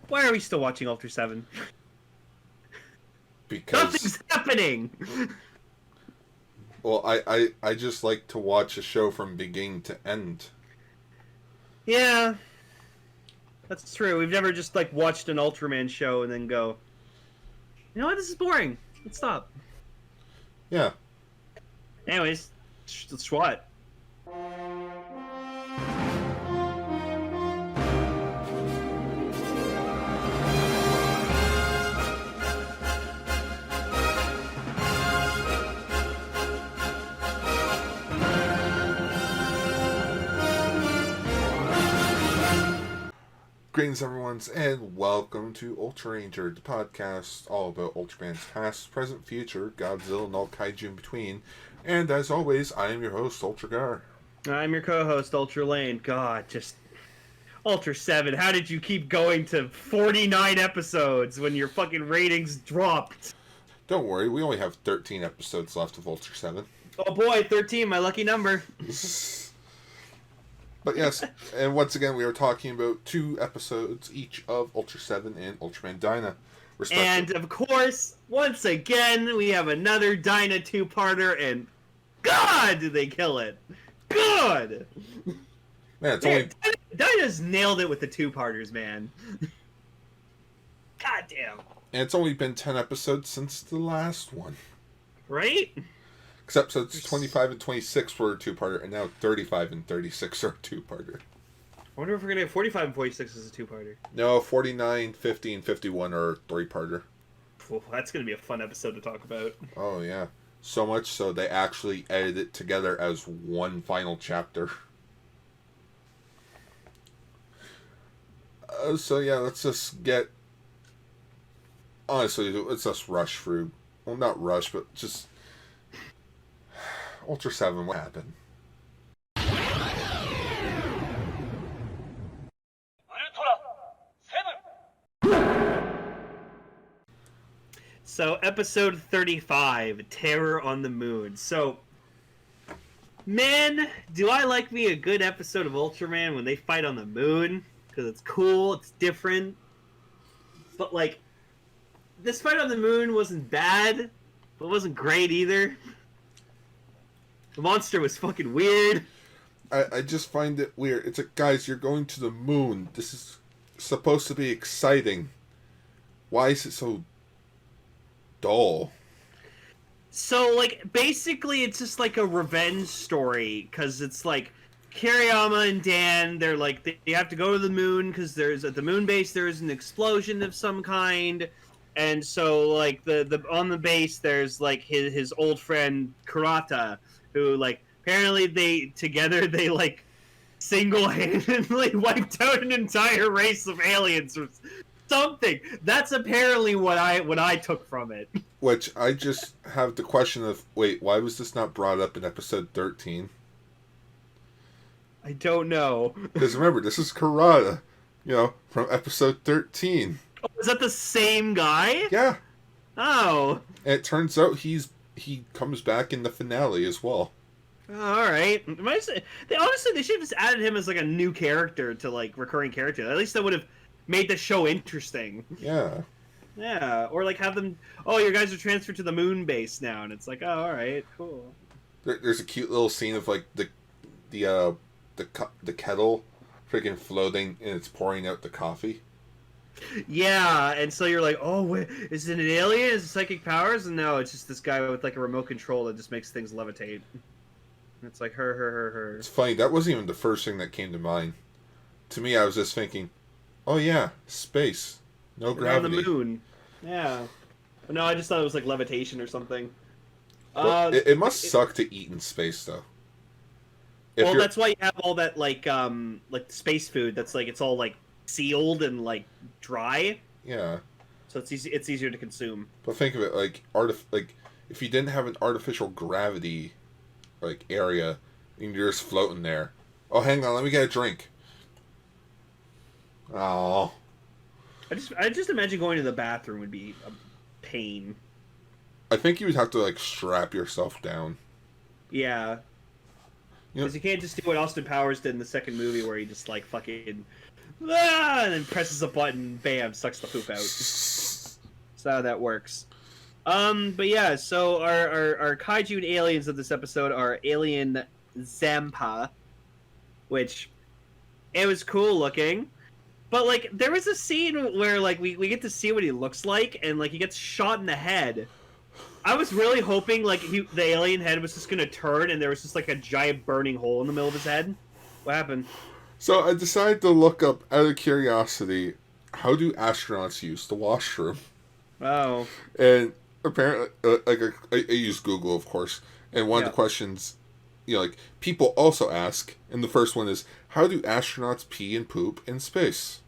Why are we still watching Ultra 7? Because nothing's happening. Well, I just like to watch a show from beginning to end. Yeah, that's true. We've never just like watched an Ultraman show and then go, you know what, this is boring. Let's stop. Yeah. Anyways, let's what? Greetings, everyone, and welcome to Ultraranger, the podcast all about Ultraman's past, present, future, Godzilla, and all kaiju in between. And as always, I am your host, Ultragar. I'm your co-host, Ultra Lane. God, just Ultra 7. How did you keep going to 49 episodes when your fucking ratings dropped? Don't worry, we only have 13 episodes left of Ultra 7. Oh boy, 13, my lucky number. But yes, and once again, we are talking about 2 episodes each of Ultra 7 and Ultraman Dyna, respectively. And of course, once again, we have another Dyna 2-parter, and God, did they kill it! Good! Man, it's only... Dyna's nailed it with the 2-parters, man. God damn. And it's only been 10 episodes since the last one. Right? Except episodes 25 and 26 were a 2-parter, and now 35 and 36 are a 2-parter. I wonder if we're going to get 45 and 46 as a 2-parter. No, 49, 50, and 51 are a 3-parter. Well, that's going to be a fun episode to talk about. Oh, yeah. So much so they actually edited it together as one final chapter. So, yeah, let's just get... Honestly, let's just rush through. Well, not rush, but just... Ultra 7, what happened? So, episode 35, Terror on the Moon. So, man, do I like me a good episode of Ultraman when they fight on the moon? Because it's cool, it's different. But, like, this fight on the moon wasn't bad, but it wasn't great either. The monster was fucking weird. I just find it weird. It's like, guys, you're going to the moon. This is supposed to be exciting. Why is it so dull? So, like, basically it's just like a revenge story, because it's like Kiriyama and Dan, they're like, they have to go to the moon because there's at the moon base there's an explosion of some kind, and so like the on the base there's like his old friend Kurata, who like apparently they like single-handedly wiped out an entire race of aliens or something. That's apparently what I took from it. Which I just have the question of, wait, why was this not brought up in episode 13? I don't know. Because remember, this is Kurata, from episode 13. Oh, is that the same guy? Yeah. Oh. And it turns out he comes back in the finale as well. All right. They should have just added him as like a new character to like recurring character. At least that would have made the show interesting. Yeah. Yeah. Or like have them. Oh, your guys are transferred to the moon base now, and it's like, oh, all right, cool. There's a cute little scene of like the kettle freaking floating and it's pouring out the coffee. Yeah, and so you're like, oh, wait, is it an alien? Is it psychic powers? And no, it's just this guy with like a remote control that just makes things levitate. And it's like her. It's funny, that wasn't even the first thing that came to mind. To me, I was just thinking, oh yeah, space, no gravity. On the moon. Yeah. But no, I just thought it was like levitation or something. It must suck to eat in space though. Well, that's why you have all that like space food that's like it's all like sealed and like dry. Yeah. So it's easier to consume. But think of it like if you didn't have an artificial gravity like area and you're just floating there. Oh, hang on, let me get a drink. Oh. I just imagine going to the bathroom would be a pain. I think you would have to like strap yourself down. Yeah. Because you can't just do what Austin Powers did in the second movie where he just like fucking and then presses a button, bam, sucks the poop out. That's how that works. But yeah, so our kaiju and aliens of this episode are Alien Zampa, which it was cool looking. But like there was a scene where like we get to see what he looks like, and like he gets shot in the head. I was really hoping like the alien head was just gonna turn and there was just like a giant burning hole in the middle of his head. What happened? So I decided to look up, out of curiosity, how do astronauts use the washroom? Oh. And apparently, I use Google, of course, and one of the questions, like, people also ask, and the first one is, how do astronauts pee and poop in space?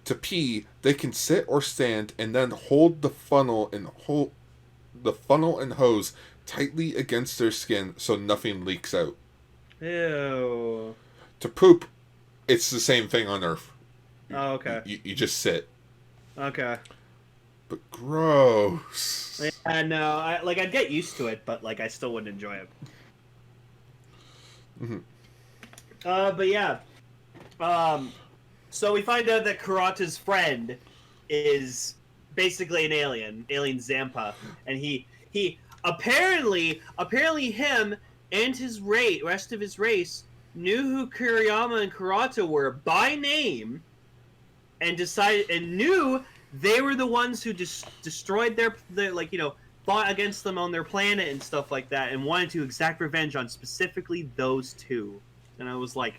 To pee, they can sit or stand and then hold the funnel and hose tightly against their skin so nothing leaks out. Ew. To poop, it's the same thing on Earth. Oh, okay. You just sit. Okay. But gross. Yeah, no, I'd get used to it, but like I still wouldn't enjoy it. Mm-hmm. But yeah. So we find out that Kurata's friend is basically an alien Zampa, and he apparently him and his rest of his race knew who Kiriyama and Kurata were by name, and knew they were the ones who destroyed their fought against them on their planet and stuff like that, and wanted to exact revenge on specifically those two. And I was like,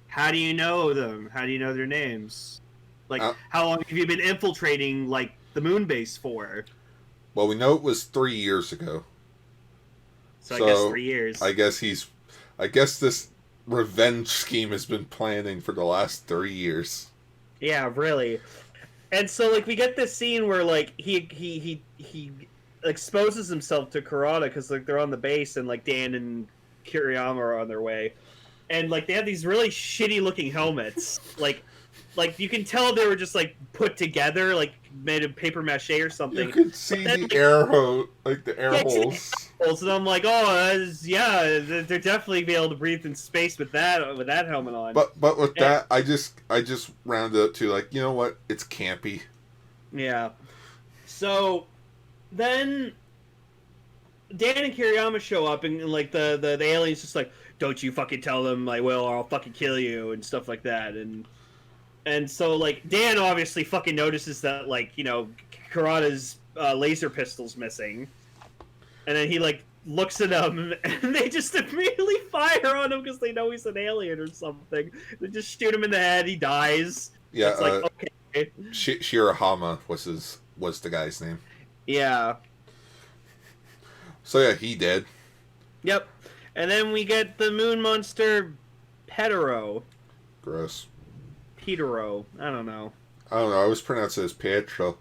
how do you know them? How do you know their names? Like, how long have you been infiltrating like the moon base for? Well, we know it was 3 years ago. So I guess 3 years. I guess this revenge scheme has been planning for the last 3 years. Yeah, really. And so like we get this scene where like he exposes himself to Kurata because like they're on the base and like Dan and Kiriyama are on their way, and like they have these really shitty looking helmets. Like you can tell they were just like put together, like made of paper mache or something. You could see the air holes. And I'm like, oh, they're definitely be able to breathe in space with that helmet on. But with that, I just rounded up to like, you know what? It's campy. Yeah. So then Dan and Kiriyama show up, and like the alien's just like, don't you fucking tell them I will, or I'll fucking kill you, and stuff like that. And so like Dan obviously fucking notices that like Kurata's laser pistol's missing. And then he, like, looks at him, and they just immediately fire on him because they know he's an alien or something. They just shoot him in the head, he dies. Yeah, it's like, okay. Shirahama was the guy's name. Yeah. So yeah, he did. Yep. And then we get the moon monster, Petero. Gross. Petero. I don't know. I always pronounce it as Pietro.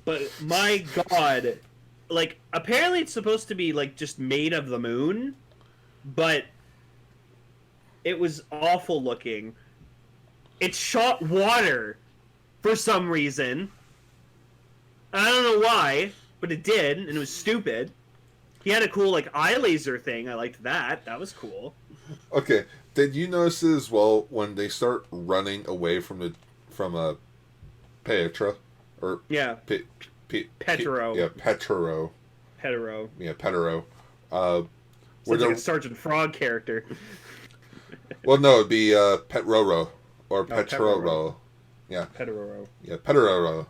But, my god... Like, apparently it's supposed to be, like, just made of the moon, but it was awful looking. It shot water for some reason. I don't know why, but it did, and it was stupid. He had a cool, like, eye laser thing. I liked that. That was cool. Okay, did you notice as well when they start running away from Petra? Or yeah. Petero. Yeah, Petero. Petero. Yeah, Petero. Sounds like a Sergeant Frog character. Well, no, it'd be Petroro. Or Petroro. Yeah. Petroro. Yeah, Petroro.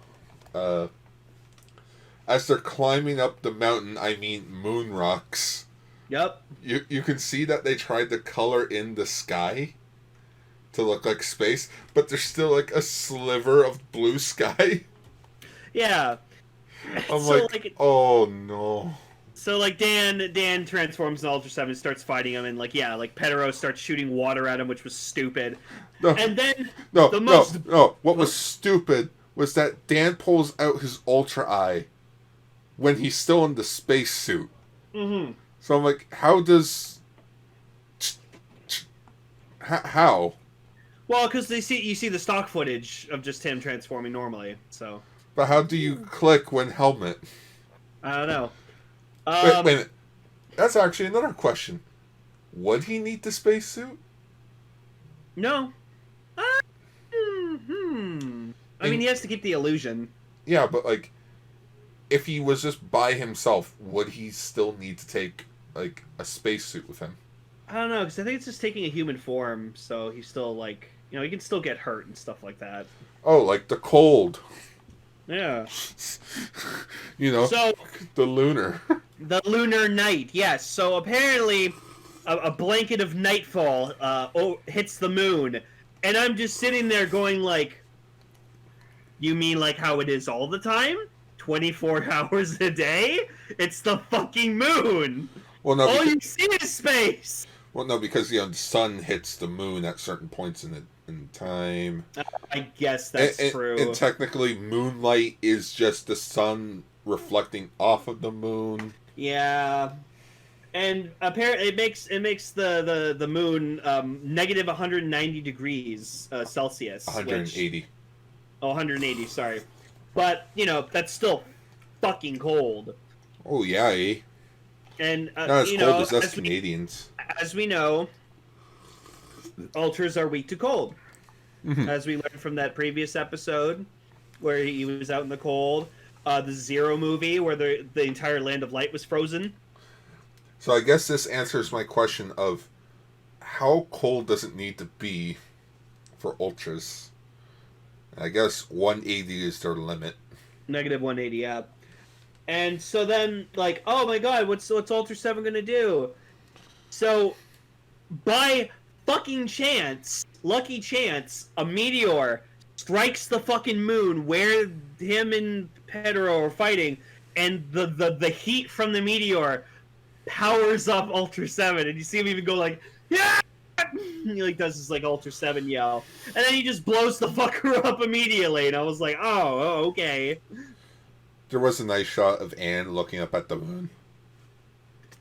As they're climbing up the mountain, I mean moon rocks. Yep. You can see that they tried to color in the sky to look like space, but there's still like a sliver of blue sky. Yeah. I'm like, oh no. So like Dan transforms in Ultraseven and starts fighting him, and like Petero starts shooting water at him, which was stupid. No, and then no. What was stupid was that Dan pulls out his Ultra Eye when he's still in the spacesuit. Mm-hmm. So I'm like, how does? How? Well, because you see the stock footage of just him transforming normally, so. But how do you click when helmet? I don't know. Wait a minute. That's actually another question. Would he need the spacesuit? No. I mean, he has to keep the illusion. Yeah, but like, if he was just by himself, would he still need to take like a spacesuit with him? I don't know, because I think it's just taking a human form, so he's still like, he can still get hurt and stuff like that. Oh, like the cold. Yeah. So the lunar. The lunar night, yes. So apparently, a blanket of nightfall hits the moon, and I'm just sitting there going like, you mean like how it is all the time? 24 hours a day? It's the fucking moon! Well, no, all you see is space! Well, no, because the sun hits the moon at certain points in time. I guess that's true. And technically, moonlight is just the sun reflecting off of the moon. Yeah, and apparently it makes the moon negative 190 degrees Celsius. 180. 180. Sorry, but that's still fucking cold. Oh yeah, eh? And not as cold as us Canadians. As we know, ultras are weak to cold. As we learned from that previous episode, where he was out in the cold. The Zero movie, where the entire land of light was frozen. So I guess this answers my question of how cold does it need to be for ultras? I guess 180 is their limit. Negative 180, yeah. And so then, like, oh my god, what's Ultra 7 gonna do? So, by fucking chance, lucky chance, a meteor strikes the fucking moon where him and Pedro are fighting, and the heat from the meteor powers up Ultra 7, and you see him even go like, yeah! He like does this like Ultra 7 yell, and then he just blows the fucker up immediately, and I was like, oh okay. There was a nice shot of Anne looking up at the moon.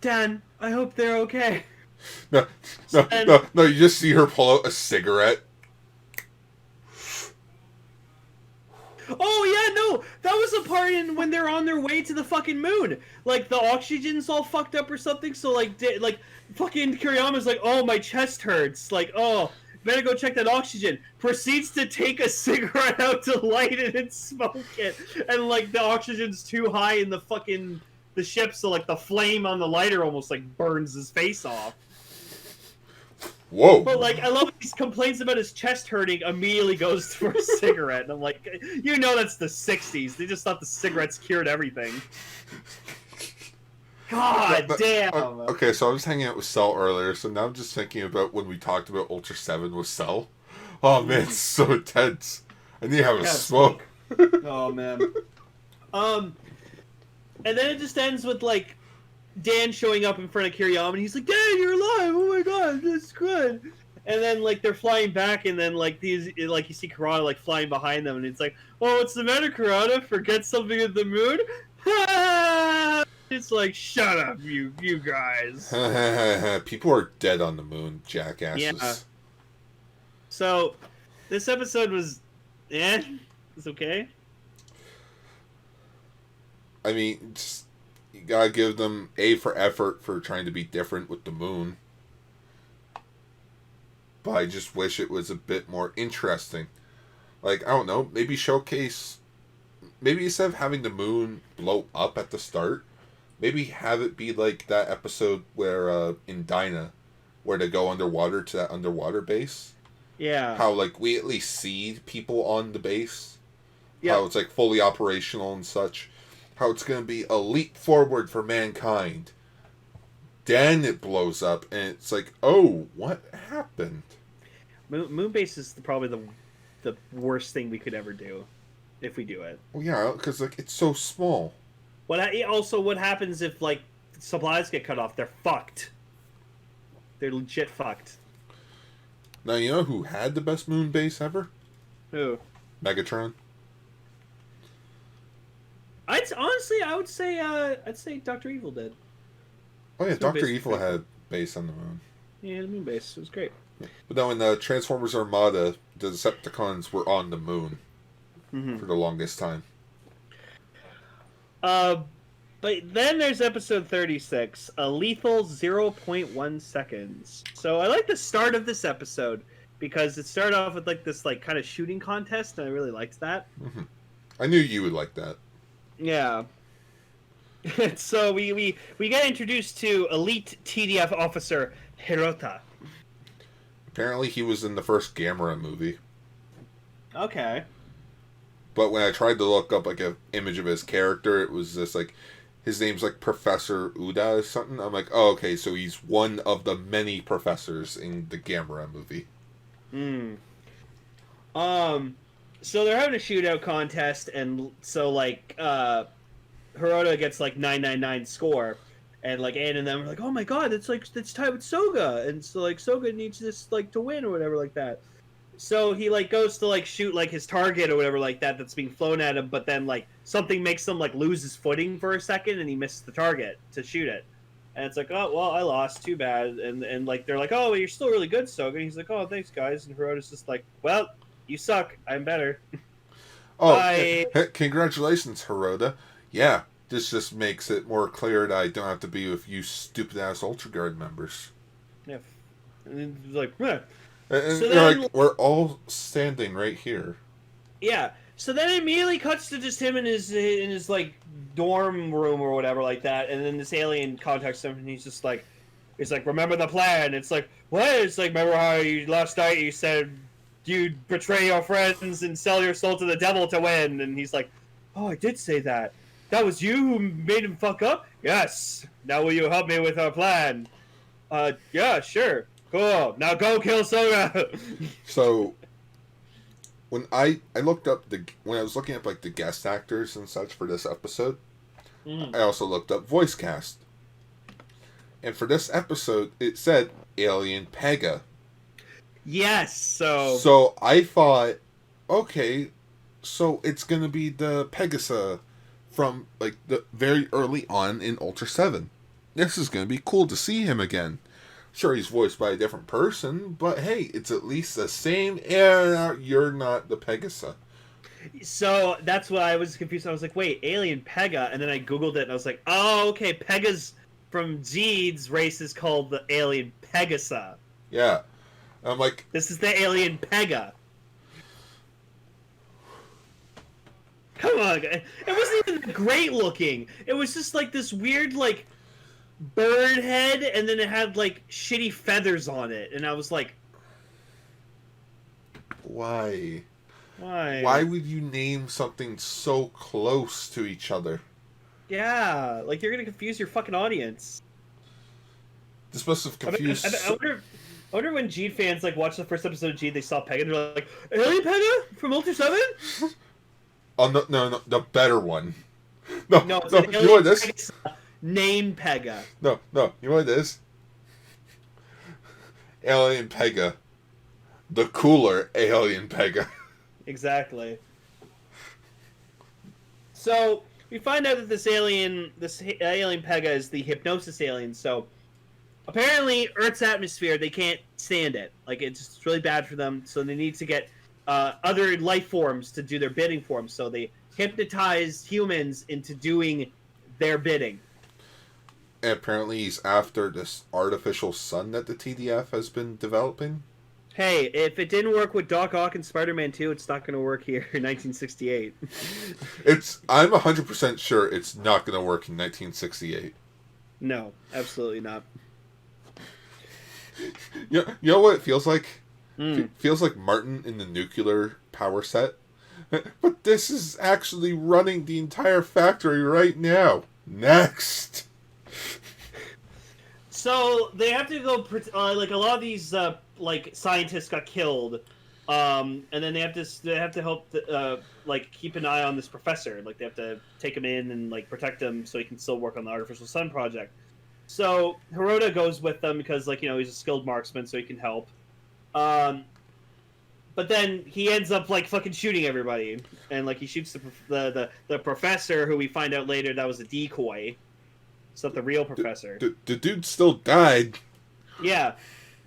Dan, I hope they're okay. No, you just see her pull out a cigarette. Oh yeah, no, that was a part in when they're on their way to the fucking moon. Like the oxygen's all fucked up or something. So like fucking Kiriyama's like, oh my chest hurts. Like, oh, better go check that oxygen. Proceeds to take a cigarette out to light it and smoke it, and like the oxygen's too high in the ship, so like the flame on the lighter almost like burns his face off. Whoa! But like, I love his complaints about his chest hurting. Immediately goes for a cigarette, and I'm like, that's the '60s. They just thought the cigarettes cured everything. God damn. Okay, so I was hanging out with Cell earlier, so now I'm just thinking about when we talked about Ultra 7 with Cell. Oh man, it's so intense. I need to have a smoke. Oh man. And then it just ends with like Dan showing up in front of Kiriyama, and he's like, Dan, you're alive! Oh my god, that's good! And then, like, they're flying back, and then, like, you see Kurata, like, flying behind them, and it's like, oh, what's the matter, Kurata? Forget something at the moon? It's like, shut up, you guys. People are dead on the moon, jackasses. Yeah. So, this episode was, it's okay. I mean, you gotta give them A for effort for trying to be different with the moon. But I just wish it was a bit more interesting. Like, I don't know, maybe showcase... Maybe instead of having the moon blow up at the start, maybe have it be like that episode where, in Dyna, where they go underwater to that underwater base. Yeah. How, like, we at least see people on the base. Yeah. How it's, like, fully operational and such. How it's going to be a leap forward for mankind. Then it blows up, and it's like, oh, what happened? Moonbase is probably the worst thing we could ever do, if we do it. Well, yeah, because like it's so small. What happens if like supplies get cut off? They're fucked. They're legit fucked. Now you know who had the best moon base ever? Who? Megatron. I would say Dr. Evil did. Oh yeah, Dr. Evil had base on the moon. Yeah, the moon base was great. But now in the Transformers Armada, the Decepticons were on the moon for the longest time. But then there's episode 36, a lethal 0.1 seconds. So I like the start of this episode because it started off with like this like kind of shooting contest, and I really liked that. Mm-hmm. I knew you would like that. Yeah. So we get introduced to elite TDF officer Hirota. Apparently, he was in the first Gamera movie. Okay. But when I tried to look up like an image of his character, it was just like his name's like Professor Uda or something. I'm like, oh, okay, so he's one of the many professors in the Gamera movie. Hmm. So they're having a shootout contest, and so like Hirota gets like 999 score, and like Ann and them are like, oh my god, it's tied with Soga, and so like Soga needs this like to win or whatever like that. So he like goes to like shoot like his target or whatever like that that's being flown at him, but then like something makes him like lose his footing for a second, and he misses the target to shoot it. And it's like, oh well, I lost, too bad. And like they're like, oh, well, you're still really good, Soga. And he's like, oh, thanks, guys. And Hirota's just like, well, you suck. I'm better. Oh, Bye. Congratulations, Hirota. Yeah, this just makes it more clear that I don't have to be with you stupid-ass Ultra Guard members. Yeah. And he's like, meh. And So you're then, like, we're all standing right here. yeah. So then it immediately cuts to just him in his like dorm room or whatever like that, and then this alien contacts him, and he's like, remember the plan? It's like, what? It's like, remember how you last night you said you'd betray your friends and sell your soul to the devil to win? And he's like, oh, I did say that. That was you who made him fuck up? Yes. Now will you help me with our plan? Yeah, sure. Cool. Now go kill Soga. So when I looked up when I was looking up like the guest actors and such for this episode, I also looked up voice cast. And for this episode, it said Alien Pega. Yes. So I thought, okay, so it's gonna be the Pegasa from like the very early on in Ultra 7. This is gonna be cool to see him again. Sure, he's voiced by a different person, but hey, it's at least the same. You're not the Pegasa. So that's why I was confused. I was like, wait, Alien Pega, and then I googled it, and I was like, oh, okay, Pega's from Jeed's race is called the Alien Pegasa. Yeah, I'm like, this is the Alien Pega. Come on, guys. It wasn't even great looking. It was just like this weird like bird head, and then it had like shitty feathers on it, and I was like, why? Why? Why would you name something so close to each other? Yeah, like you're gonna confuse your fucking audience. This must have confused. I wonder when Jeed fans like watched the first episode of Jeed, they saw Pega and they're like, Alien Pega from Ultra 7? Oh no, the better one. No, it's no, an you know what this? Pega, name Pega. No, you know what it is? Alien Pega. The cooler Alien Pega. Exactly. So we find out that this alien Pega is the hypnosis alien. So apparently, Earth's atmosphere, they can't stand it. Like it's just really bad for them. So they need to get other life forms to do their bidding for them. So they hypnotize humans into doing their bidding. And apparently, he's after this artificial sun that the TDF has been developing. Hey, if it didn't work with Doc Ock and Spider-Man 2, it's not going to work here in 1968. I'm 100% sure it's not going to work in 1968. No, absolutely not. You know what it feels like? It feels like Martin in the nuclear power set. But this is actually running the entire factory right now. Next! So they have to go. Like a lot of these, like scientists got killed, and then they have to help, like keep an eye on this professor. Like they have to take him in and like protect him so he can still work on the artificial sun project. So Hirota goes with them because like he's a skilled marksman, so he can help. But then he ends up like fucking shooting everybody, and like he shoots the professor, who we find out later that was a decoy. It's not the real professor. The dude still died. Yeah.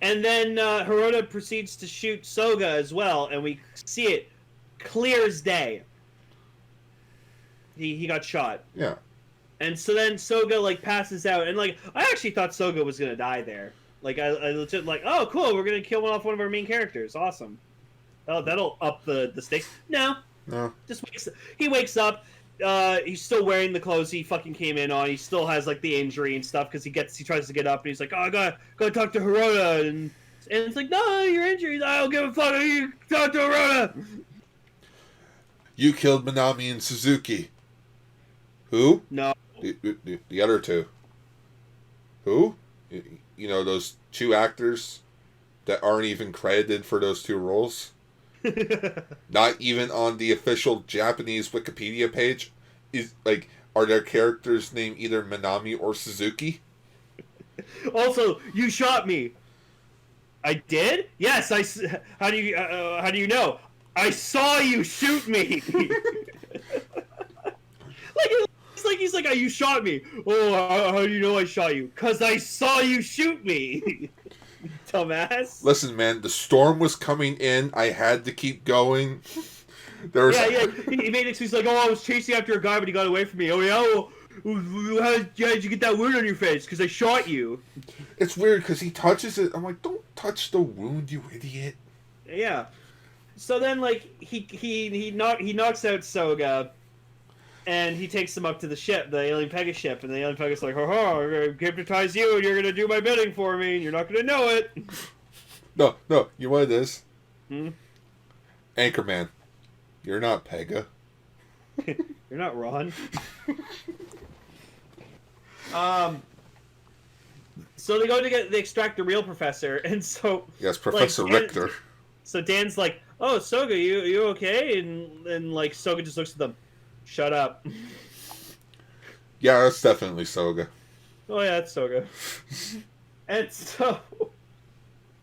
And then Hirota proceeds to shoot Soga as well, and we see it clear as day. He got shot. Yeah. And so then Soga like passes out, and like I actually thought Soga was gonna die there. Like I legit like, oh cool, we're gonna kill off one of our main characters. Awesome. Oh, that'll up the stakes. No, No. he wakes up. He's still wearing the clothes he fucking came in on. He still has like the injury and stuff because he tries to get up and he's like, oh, I gotta talk to Hirota, and it's like, no, you're injured. I don't give a fuck. You talk to Hirota. You killed Minami and Suzuki. Who? No. The other two. Who? You know, those two actors that aren't even credited for those two roles? Not even on the official Japanese Wikipedia page. Are their characters named either Minami or Suzuki? Also, you shot me. I did? Yes. How do you know? I saw you shoot me. He's like, oh, you shot me. Oh, how do you know I shot you? 'Cause I saw you shoot me. Dumbass. Listen, man, the storm was coming in. I had to keep going. There was He made it. He's like, oh, I was chasing after a guy, but he got away from me. Oh yeah. Well, how did you get that wound on your face? 'Cause I shot you. It's weird because he touches it. I'm like, don't touch the wound, you idiot. Yeah. So then, like, he knocks out Soga, and he takes him up to the ship, the alien Pega ship, and the alien Pega's like, ha, I'm gonna hypnotize you, and you're gonna do my bidding for me, and you're not gonna know it. No, you know what it is? Anchorman. You're not Pega. You're not Ron. So they extract the real professor, and so... Yes, Professor Richter. So Dan's like, oh, Soga, you okay? And like, Soga just looks at them. Shut up. Yeah, that's definitely Soga. Oh yeah, it's Soga. And so,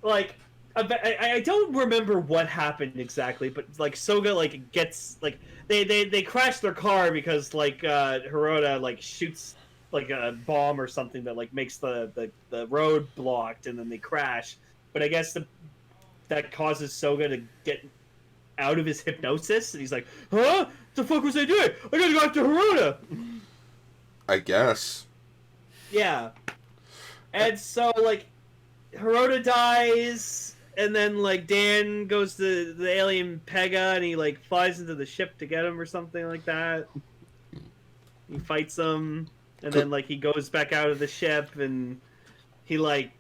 like, I don't remember what happened exactly, but like Soga like gets like they crash their car because like Hirota like shoots like a bomb or something that like makes the road blocked, and then they crash. But I guess that causes Soga to get out of his hypnosis, and he's like, huh? What the fuck was I doing? I gotta go after Hirota! I guess. Yeah. And so, like, Hirota dies, and then, like, Dan goes to the alien Pega, and he, like, flies into the ship to get him or something like that. He fights him, and then, like, he goes back out of the ship, and he, like,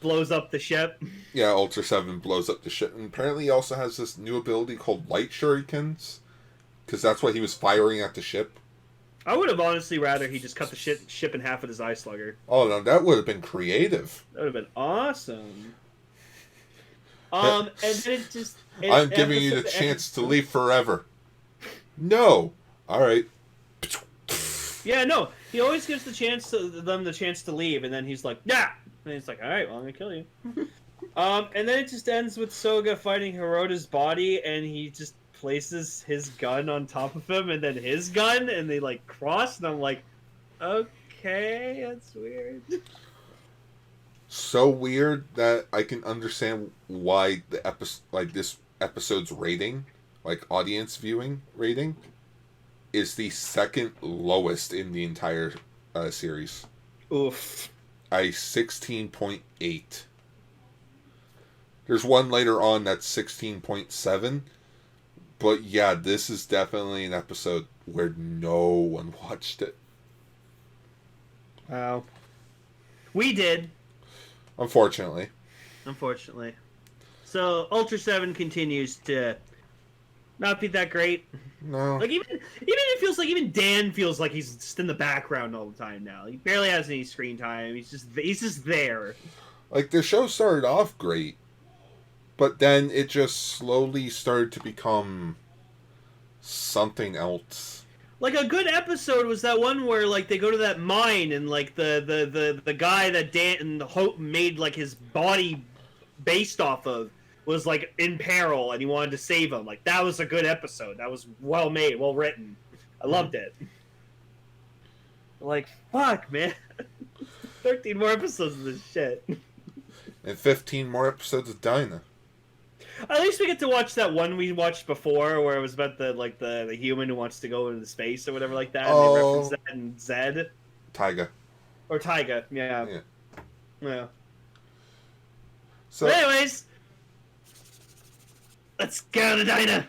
blows up the ship. Yeah, Ultraseven blows up the ship. And apparently he also has this new ability called light shurikens. Because that's what he was firing at the ship. I would have honestly rather he just cut the ship in half with his eye slugger. Oh, no, that would have been creative. That would have been awesome. And then it just... I'm giving you the chance to leave forever. No. All right. Yeah, no. He always gives them the chance to leave, and then he's like, nah! And he's like, alright, well, I'm gonna kill you. And then it just ends with Soga fighting Hirota's body, and he just places his gun on top of him, and then his gun, and they, like, cross, and I'm like, okay, that's weird. So weird that I can understand why this episode's rating, like audience viewing rating, is the second lowest in the entire series. Oof. 16.8. There's one later on that's 16.7. But yeah, this is definitely an episode where no one watched it. Wow. We did. Unfortunately. So, Ultraseven continues to not be that great. No. Like, even it feels like even Dan feels like he's just in the background all the time now. He barely has any screen time. He's just there. Like, the show started off great, but then it just slowly started to become something else. Like, a good episode was that one where, like, they go to that mine, and, like, the guy that Dan and Hope made, like, his body based off of was, like, in peril, and he wanted to save him. Like, that was a good episode. That was well made, well written. I loved it. Like, fuck, man. 13 more episodes of this shit. And 15 more episodes of Dyna. At least we get to watch that one we watched before, where it was about the human who wants to go into space or whatever like that. And they reference that in Zed. Tiga. Or Tiga, yeah. Yeah. So, but anyways, let's go to Dyna.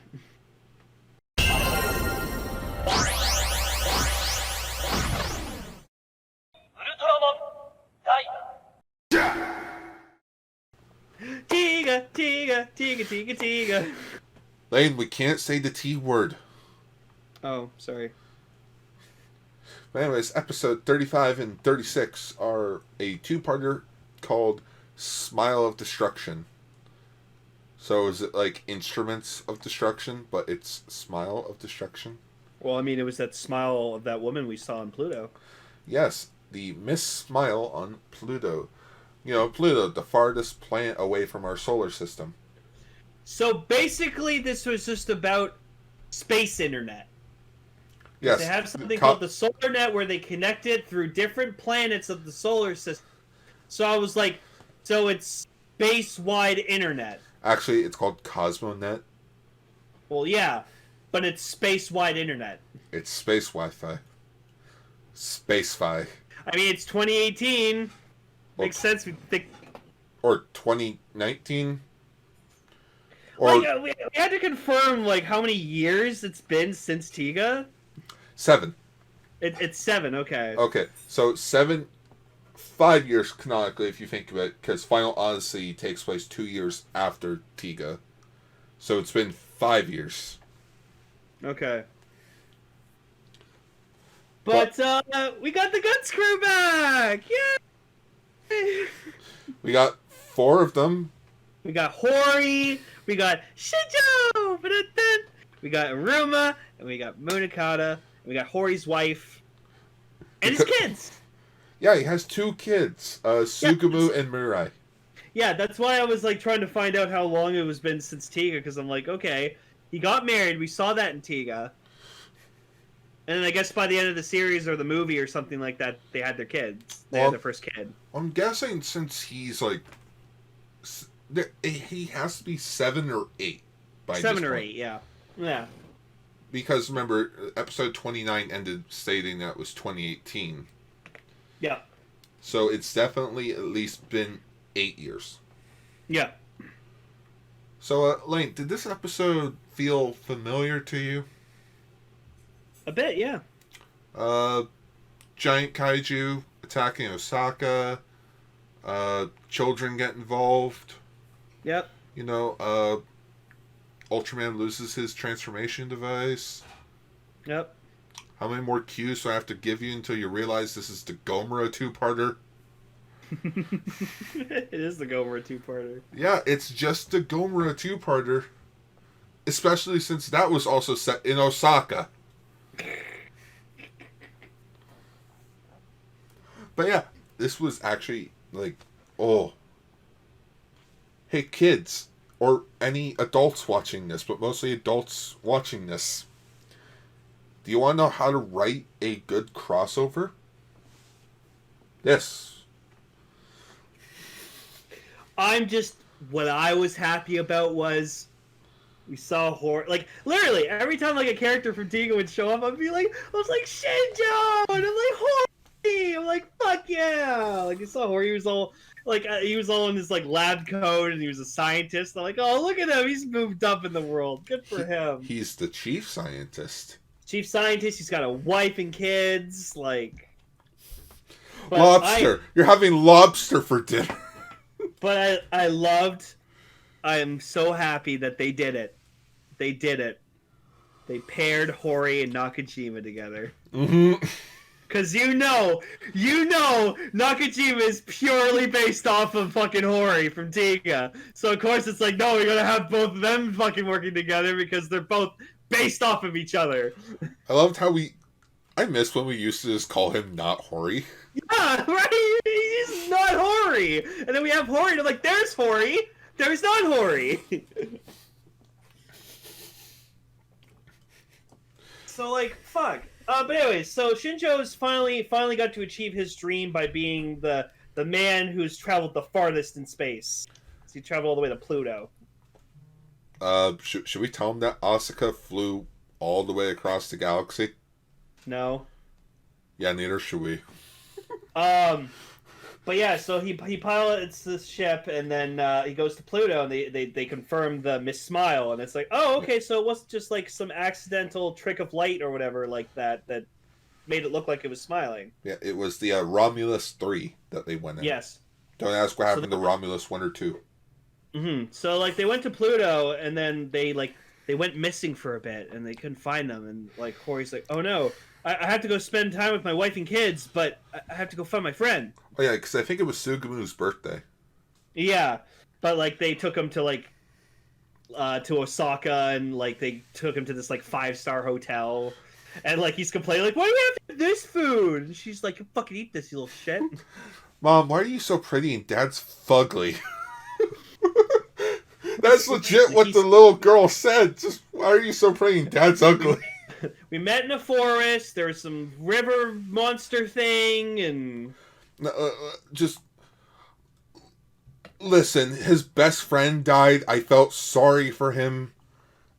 Tiga, Tiga, Tiga, Tiga, Tiga. Lane, we can't say the T word. Oh, sorry. But anyways, episode 35 and 36 are a two-parter called Smile of Destruction. So is it like Instruments of Destruction, but it's Smile of Destruction? Well, I mean, it was that smile of that woman we saw on Pluto. Yes, the Miss Smile on Pluto. You know, Pluto, the farthest planet away from our solar system. So basically, this was just about space internet. Yes. They have something called the solar net where they connect it through different planets of the solar system. So I was like, so it's space-wide internet. Actually, it's called Cosmonet. Well, yeah, but it's space-wide internet. It's space Wi-Fi. Space-Fi. I mean, it's 2018. Makes sense. We think. Or 2019. Or Like, we had to confirm like how many years it's been since Tiga. 7. It's 7. Okay. Okay, so 5 years canonically, if you think of it, because Final Odyssey takes place 2 years after Tiga. So it's been 5 years. Okay. But we got the Guts crew back! Yay! We got 4 of them. We got Hori, we got Shinjo, we got Aruma, and we got Munakata, and we got Hori's wife, and his kids! Yeah, he has 2 kids, Sugumu and Mirai. Yeah, that's why I was like trying to find out how long it was been since Tiga, because I'm like, okay, he got married, we saw that in Tiga. And then I guess by the end of the series or the movie or something like that, they had their kids. They had their first kid. I'm guessing since he's like... He has to be 7 or 8 by 7 this or point. 8, yeah. Yeah. Because remember, episode 29 ended stating that it was 2018. Yeah. So it's definitely at least been 8 years. Yeah. So, Lane, did this episode feel familiar to you? A bit, yeah. Giant kaiju attacking Osaka. Children get involved. Yep. You know, Ultraman loses his transformation device. Yep. How many more cues do I have to give you until you realize this is the Gomora two-parter? It is the Gomora two-parter. Yeah, it's just the Gomora two-parter. Especially since that was also set in Osaka. But yeah, this was actually like, oh. Hey kids, or any adults watching this, but mostly adults watching this. Do you want to know how to write a good crossover? This. What I was happy about was we saw horror. Like, literally, every time like a character from Tiga would show up, I was like, Shinjo! And I'm like, Hori! I'm like, fuck yeah! Like, you saw Hori, he was all in his like lab coat and he was a scientist. I'm like, oh, look at him, he's moved up in the world. Good for him. He's the chief scientist. Chief scientist, he's got a wife and kids, like... Lobster! You're having lobster for dinner! But I am so happy that they did it. They did it. They paired Hori and Nakajima together. Mm-hmm. Because you know, Nakajima is purely based off of fucking Hori from Tiga. So of course it's like, no, we're gonna have both of them fucking working together because they're both based off of each other. I loved how I miss when we used to just call him not Hori. Yeah, right? He's not Hori. And then we have Hori, and I'm like, there's Hori. There's not Hori. So, like, fuck. But anyways, so Shinjo's finally got to achieve his dream by being the man who's traveled the farthest in space. So he traveled all the way to Pluto. Should we tell him that Asuka flew all the way across the galaxy? No. Yeah, neither should we. But yeah, so he pilots this ship, and then he goes to Pluto, and they confirm the Miss Smile, and it's like, oh, okay, so it wasn't just like some accidental trick of light or whatever like that made it look like it was smiling. Yeah, it was the Romulus 3 that they went in. Yes. Don't ask what So happened to Romulus 1 or 2. Mm-hmm. So like they went to Pluto, and then they went missing for a bit, and they couldn't find them, and like Hori's like, oh no, I have to go spend time with my wife and kids, but I have to go find my friend. Oh yeah, because I think it was Sugamu's birthday. Yeah, but like they took him to to Osaka, and like they took him to this like 5-star hotel, and like he's complaining like, why do we have this food? And she's like, fucking eat this, you little shit. Mom, why are you so pretty and Dad's fugly? That's legit what the little girl said. Just, why are you so pretty and Dad's ugly? We met in a forest. There was some river monster thing, and just listen. His best friend died. I felt sorry for him.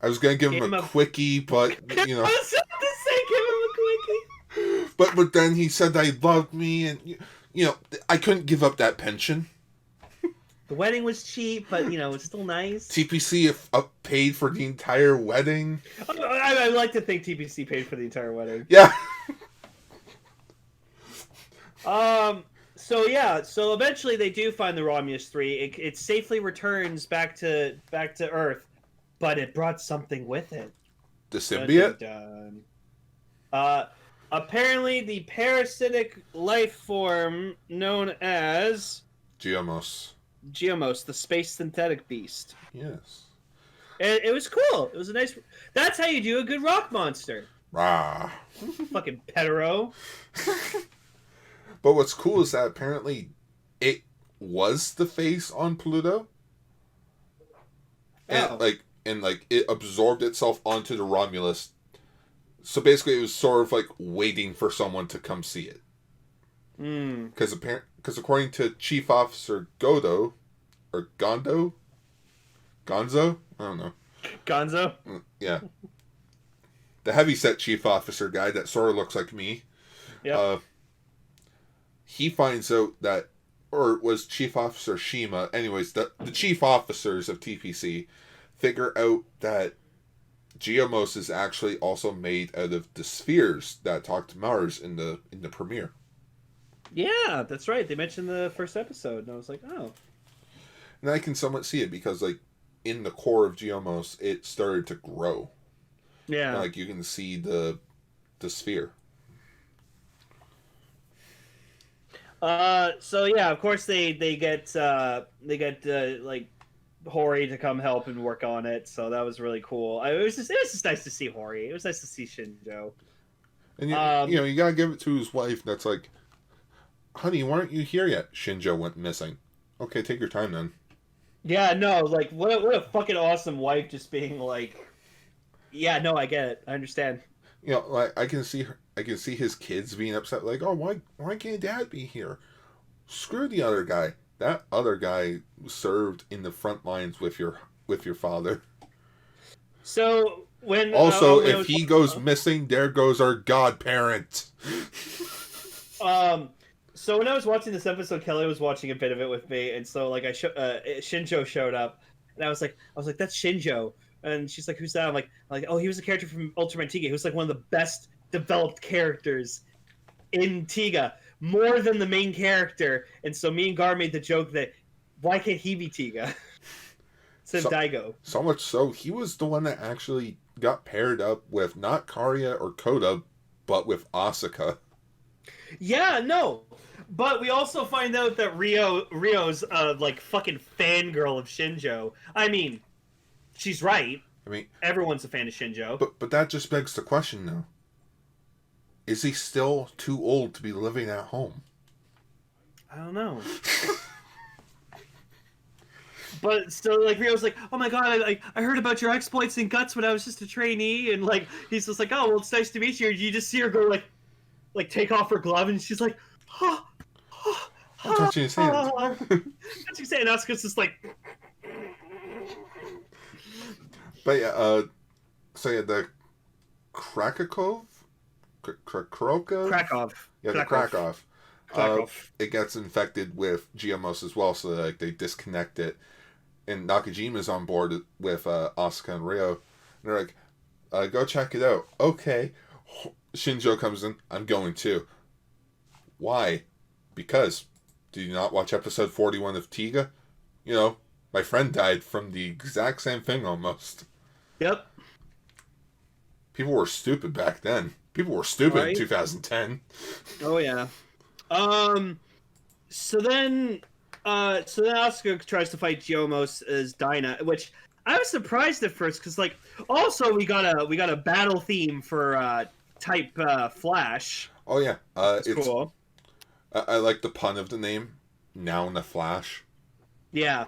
I was gonna give him a quickie, but you know. I was about to say, give him a quickie. But then he said that he loved me, and you know, I couldn't give up that pension. The wedding was cheap, but, you know, it's still nice. TPC paid for the entire wedding. I like to think TPC paid for the entire wedding. Yeah. So eventually they do find the Romulus 3. It safely returns back to Earth, but it brought something with it. The symbiote? Dun, dun. Apparently the parasitic life form known as Geomos, the space synthetic beast. Yes. It was cool. It was a nice... That's how you do a good rock monster. Rah. Fucking petero. But what's cool is that apparently it was the face on Pluto. And it absorbed itself onto the Romulus. So basically it was sort of like waiting for someone to come see it. Because according to Chief Officer Gonzo? I don't know. Gonzo? Yeah. The heavyset Chief Officer guy that sort of looks like me. Yeah. He finds out that, or it was Chief Officer Shima, anyways, the chief officers of TPC figure out that Geomos is actually also made out of the spheres that talk to Mars in the premiere. Yeah, that's right. They mentioned the first episode, and I was like, oh. And I can somewhat see it because, like, in the core of Geomos, it started to grow. Yeah. And, like, you can see the sphere. So yeah, of course they get like Hori to come help and work on it. So that was really cool. It was just nice to see Hori. It was nice to see Shinjo. And you gotta give it to his wife. That's like, honey, why aren't you here yet? Shinjo went missing. Okay, take your time then. Yeah, no, like what a fucking awesome wife, just being like, yeah, no, I get it, I understand. You know, like I can see his kids being upset, like, oh, why can't Dad be here? Screw the other guy. That other guy served in the front lines with your father. So when if he goes missing, there goes our godparent. So when I was watching this episode, Kelly was watching a bit of it with me, and so like Shinjo showed up, and I was like, that's Shinjo, and she's like, who's that? I'm like, oh, he was a character from Ultraman Tiga. He was like one of the best developed characters in Tiga, more than the main character. And so me and Gar made the joke that why can't he be Tiga? Said Daigo. So much so, he was the one that actually got paired up with not Karya or Koda, but with Asuka. Yeah, no. But we also find out that Rio's like fucking fangirl of Shinjo. I mean, she's right. I mean, everyone's a fan of Shinjo. But that just begs the question now. Is he still too old to be living at home? I don't know. But still, like, Rio's like, oh my god, I heard about your exploits in Guts when I was just a trainee, and like, he's just like, oh, well, it's nice to meet you. You just see her go like take off her glove, and she's like, I'm touching his hand. Touching his hand, Asuka's just like. But yeah, so yeah, the Krakow? Krakow? Krakow. Yeah, the Krakow. it gets infected with GMOs as well, so like they disconnect it. And Nakajima's on board with Asuka and Ryo. And they're like, go check it out. Okay. Shinjo comes in. I'm going too. Why? Because. Did you not watch episode 41 of Tiga? You know, my friend died from the exact same thing almost. Yep. People were stupid back then. People were stupid in 2010. Oh, yeah. So then Asuka tries to fight Geomos as Dyna, which I was surprised at first because, like, also we got a battle theme for type Flash. Oh yeah, it's cool. I like the pun of the name. Now in the Flash. Yeah.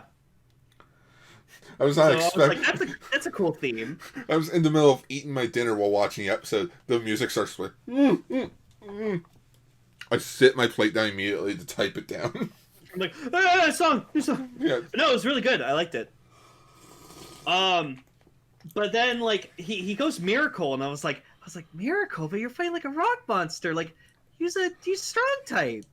I was not expecting. Like, that's a cool theme. I was in the middle of eating my dinner while watching the episode. The music starts with. I sit my plate down immediately to type it down. I'm like, song. Yeah. No, it was really good. I liked it. But then like he goes Miracle, and I was like Miracle, but you're fighting like a rock monster. Like use strong type.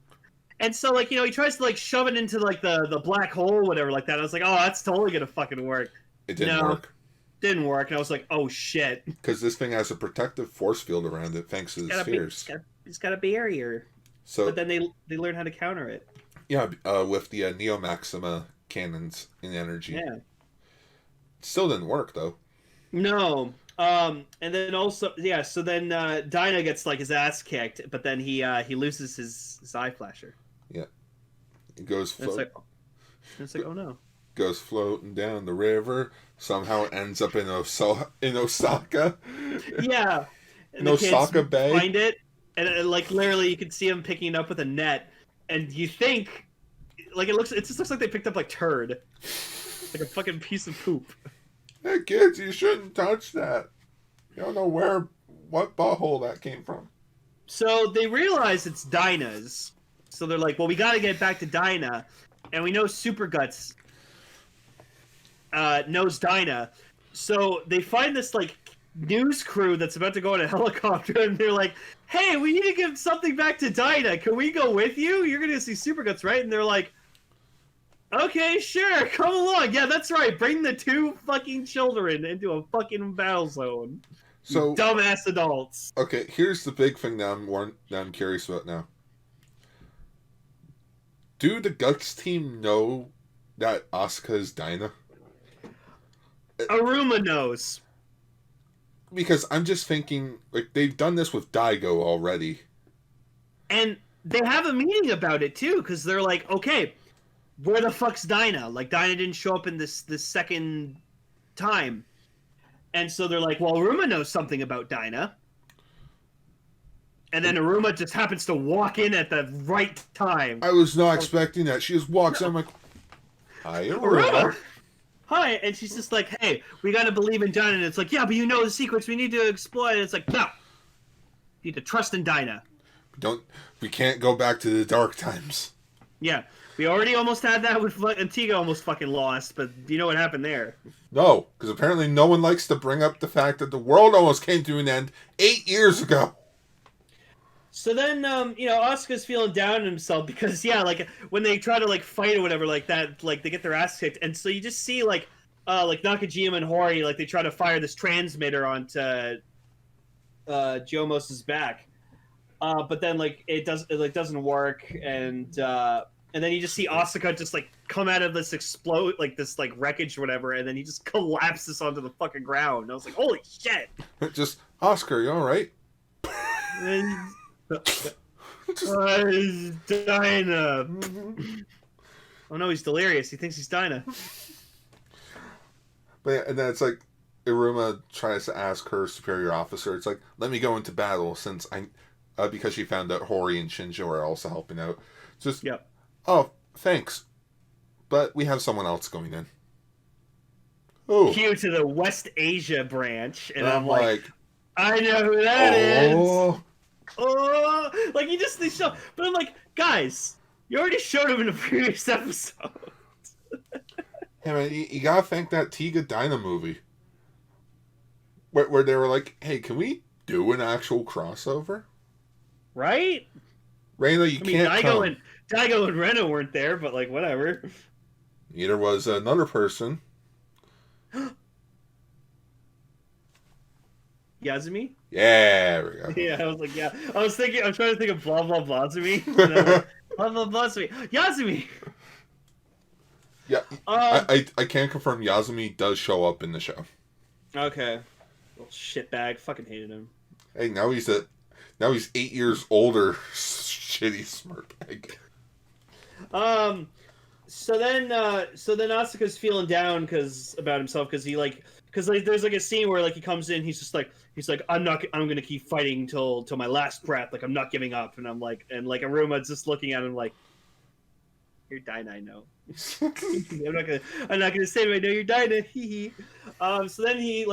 And so like he tries to like shove it into like the black hole, whatever, like that. I was like, oh, that's totally gonna fucking work. It didn't work. Didn't work, and I was like, oh shit. Because this thing has a protective force field around it, thanks to the spheres. It's got a barrier. So, but then they learn how to counter it. Yeah, with the Neo Maxima cannons in energy. Yeah. Still didn't work though. No. And then also, yeah. So then Dyna gets like his ass kicked, but then he loses his eye flasher. Yeah. It goes floating. It's like, oh no. Goes floating down the river. Somehow it ends up in Osaka. Yeah. In Osaka Bay. Find it, and like literally, you can see him picking it up with a net, and you think, like it just looks like they picked up like turd, like a fucking piece of poop. Hey kids, you shouldn't touch that. You don't know what butthole that came from. So they realize it's Dyna's. So they're like, well, we gotta get back to Dyna. And we know Super Guts knows Dyna. So they find this like news crew that's about to go in a helicopter, and they're like, hey, we need to give something back to Dyna. Can we go with you? You're gonna see Super Guts, right? And they're like, okay, sure, come along. Yeah, that's right. Bring the two fucking children into a fucking battle zone. So dumbass adults. Okay, here's the big thing that I'm curious about now. Do the Guts team know that Asuka is Dyna? Aruma knows. Because I'm just thinking, like, they've done this with Daigo already. And they have a meeting about it, too, because they're like, okay, where the fuck's Dyna? Like, Dyna didn't show up in this second time. And so they're like, well, Aruma knows something about Dyna. And then Aruma just happens to walk in at the right time. I was not expecting that. She just walks in, I'm like, hi, Aruma. Hi. And she's just like, hey, we gotta believe in Dyna. And it's like, yeah, but you know the secrets. We need to exploit. And it's like, no. You need to trust in Dyna. We can't go back to the dark times. Yeah. We already almost had that with Antigua almost fucking lost, but you know what happened there? No, because apparently no one likes to bring up the fact that the world almost came to an end 8 years ago. So then, Asuka's feeling down on himself because, yeah, like, when they try to, like, fight or whatever like that, like, they get their ass kicked. And so you just see, like Nakajima and Hori, like, they try to fire this transmitter onto Geomos' back. But then, like, it doesn't work, and then you just see Asuka just, like, come out of this this wreckage or whatever, and then he just collapses onto the fucking ground. And I was like, holy shit! Just, Oscar, you alright? Dyna. Oh no, he's delirious. He thinks he's Dyna. But yeah, and then it's like, Iruma tries to ask her superior officer, it's like, let me go into battle since because she found out Hori and Shinjo are also helping out. Just, yep. Oh, thanks. But we have someone else going in. Oh. Cue to the West Asia branch, and I'm like, I know who that is. Oh, like they show, but I'm like, guys, you already showed him in a previous episode. Hey man, you gotta thank that Tiga Dyna movie, where they were like, hey, can we do an actual crossover? Right? Reina, you can't come. Daigo and Rena weren't there, but like whatever. Neither was another person. Yasumi? Yeah, there we go. Yeah, I was like, yeah. I'm trying to think of blah blah Blasumi. And I'm like, blah blah Blasumi. Yasumi! Yeah, I can confirm Yasumi does show up in the show. Okay. Little shitbag. Fucking hated him. Hey, now he's 8 years older. Shitty smirtbag. So then Asuka's feeling down about himself because there's like a scene where like he comes in, he's like I'm gonna keep fighting till my last breath, like I'm not giving up, and Aruma's just looking at him like, you're Dyna, I know. I'm not gonna say it, I know you're Dyna. So then he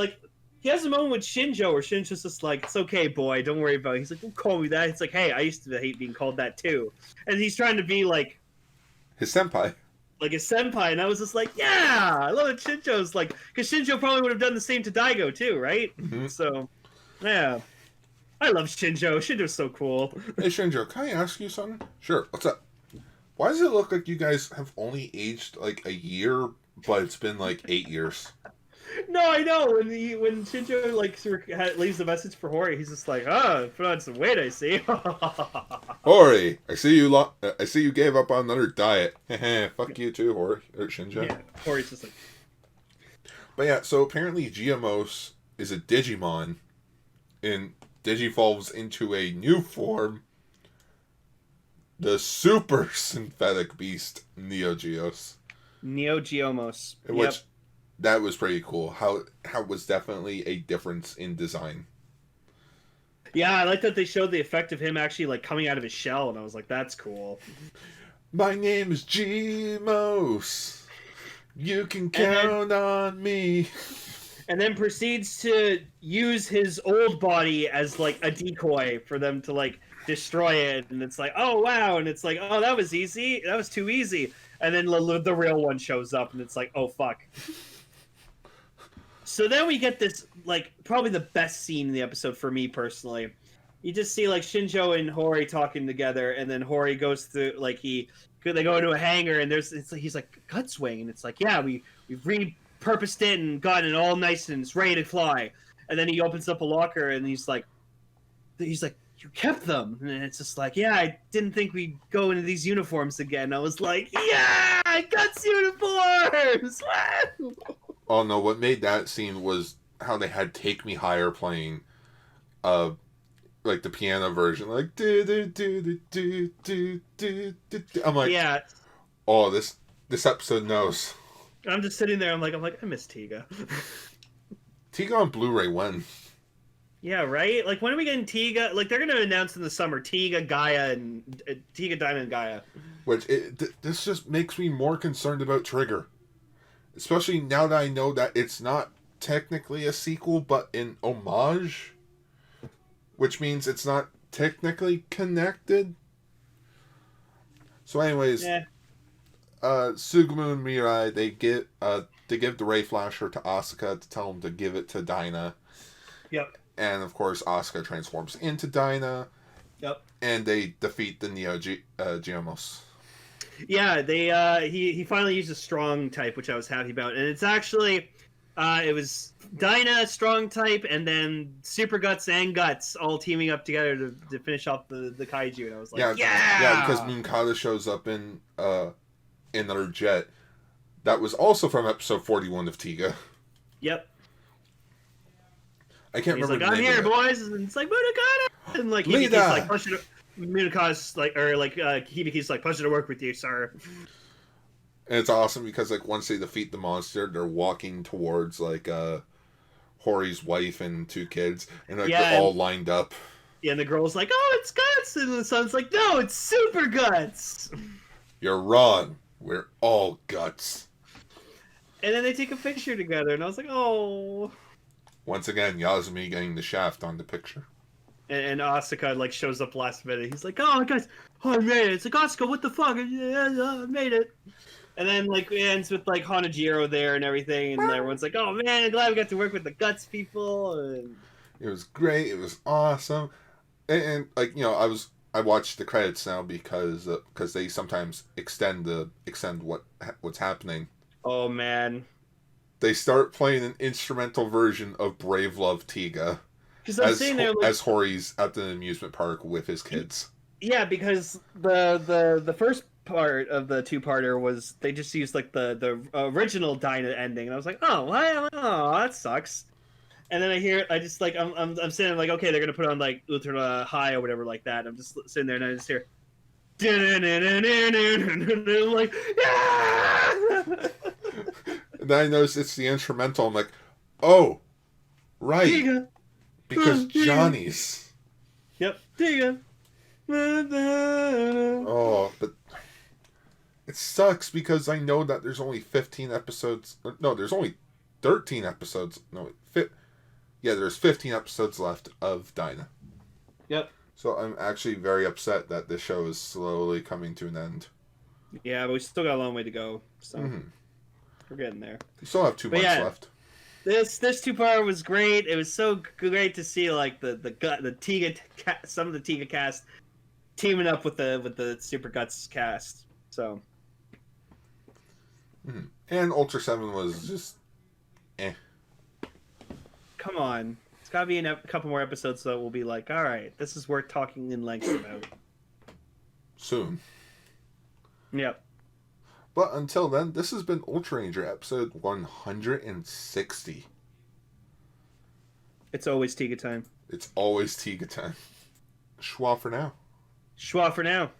has a moment with Shinjo where Shinjo's just like, it's okay, boy, don't worry about it. He's like, don't call me that. It's like, hey, I used to hate being called that too. And he's trying to be like his senpai. Like a senpai, and I was just like, yeah, I love it. Shinjo's like, because Shinjo probably would have done the same to Daigo too, right? Mm-hmm. So, yeah, I love Shinjo. Shinjo's so cool. Hey Shinjo, can I ask you something? Sure. What's up? Why does it look like you guys have only aged like a year, but it's been like 8 years? No, I know. When Shinjo leaves the message for Hori, he's just like, put on some weight, I see. Hori, I see you gave up on another diet. Fuck you too, Hori or Shinjo. Yeah, Hori's just like. But yeah, so apparently Geomos is a Digimon, and digivolves into a new form, the super synthetic beast Neo Geos. Neo Geomos. Which that was pretty cool. How it was definitely a difference in design. Yeah, I like that they showed the effect of him actually like coming out of his shell, and I was like, that's cool. My name is Geomos. You can count on me. And then proceeds to use his old body as like a decoy for them to like destroy it, and it's like, oh wow, and it's like, oh, that was easy, that was too easy, and then the real one shows up, and it's like, oh fuck. So then we get this like probably the best scene in the episode for me personally. You just see like Shinjo and Hori talking together, and then Hori goes through they go into a hangar, and he's like, Gutswing, and it's like, yeah, we've repurposed it and gotten it all nice and it's ready to fly. And then he opens up a locker, and he's like, you kept them, and it's just like, yeah, I didn't think we'd go into these uniforms again. I was like, yeah, Guts uniforms. Oh no, what made that scene was how they had Take Me Higher playing, like the piano version, like do do do do do do do. I'm like, yeah. Oh, this episode knows. I'm just sitting there. I'm like, I miss Tiga. Tiga on Blu-ray when? Yeah, right. Like, when are we getting Tiga? Like, they're gonna announce in the summer Tiga, Gaia, and Tiga, Dyna, and Gaia. Which this just makes me more concerned about Trigger, especially now that I know that it's not technically a sequel, but an homage. Which means it's not technically connected. So anyways, Sugumu and Mirai, they give the Ray Flasher to Asuka to tell him to give it to Dyna. Yep. And of course Asuka transforms into Dyna. Yep. And they defeat the Neo Geomos. Yeah, he finally used a strong type, which I was happy about. And it's actually it was Dyna, strong type, and then Super Guts and Guts all teaming up together to finish off the kaiju, and I was like, yeah, because Moonkata shows up in another jet. That was also from episode 41 of Tiga. Yep. I can't remember. Like, I'm here, boys, and it's like Moonkata, and like Hibiki's like pushing. Moonkata's like, or like Hibiki's like, pleasure to work with you, sir. And it's awesome because like once they defeat the monster, they're walking towards like Hori's wife and 2 kids, and like they're all lined up. Yeah, and the girl's like, "Oh, it's Guts," and the son's like, "No, it's Super Guts." You're wrong. We're all Guts. And then they take a picture together, and I was like, "Oh." Once again, Yasumi getting the shaft on the picture. And Asuka like shows up last minute. He's like, "Oh, guys, I made it." It's like, Asuka, what the fuck? Yeah, I made it. And then like it ends with like Hanajiro there and everything, and everyone's like, "Oh man, I'm glad we got to work with the Guts people." And it was great. It was awesome. And like, you know, I was I watch the credits now because they sometimes extend what's happening. Oh man. They start playing an instrumental version of Brave Love Tiga Because I'm sitting there like, as Hori's at the amusement park with his kids. yeah, because the first part of the two-parter was they just used like the original Dyna ending, and I was like, oh, what? Oh, that sucks. And then I just like I'm sitting there like, okay, they're gonna put on like Ultra High or whatever like that. I'm just sitting there and I just hear, I'm like, yeah! And then I notice it's the instrumental. I'm like, oh, right, Tiga. because Johnny's. Yep, Tiga. Oh, but it sucks because I know that there's only 15 episodes. No, there's only 13 episodes. No, there's 15 episodes left of Dyna. Yep. So I'm actually very upset that this show is slowly coming to an end. Yeah, but we still got a long way to go, so we're getting there. We still have 2 months left. This two-part was great. It was so great to see like the Tiga some of the Tiga cast teaming up with the Super Guts cast. So. And Ultra 7 was just Come on. It's got to be a couple more episodes that we'll be like, all right, this is worth talking in length about. Soon. Yep. But until then, this has been Ultraranger episode 160. It's always Tiga time. It's always Tiga time. Schwa for now. Schwa for now.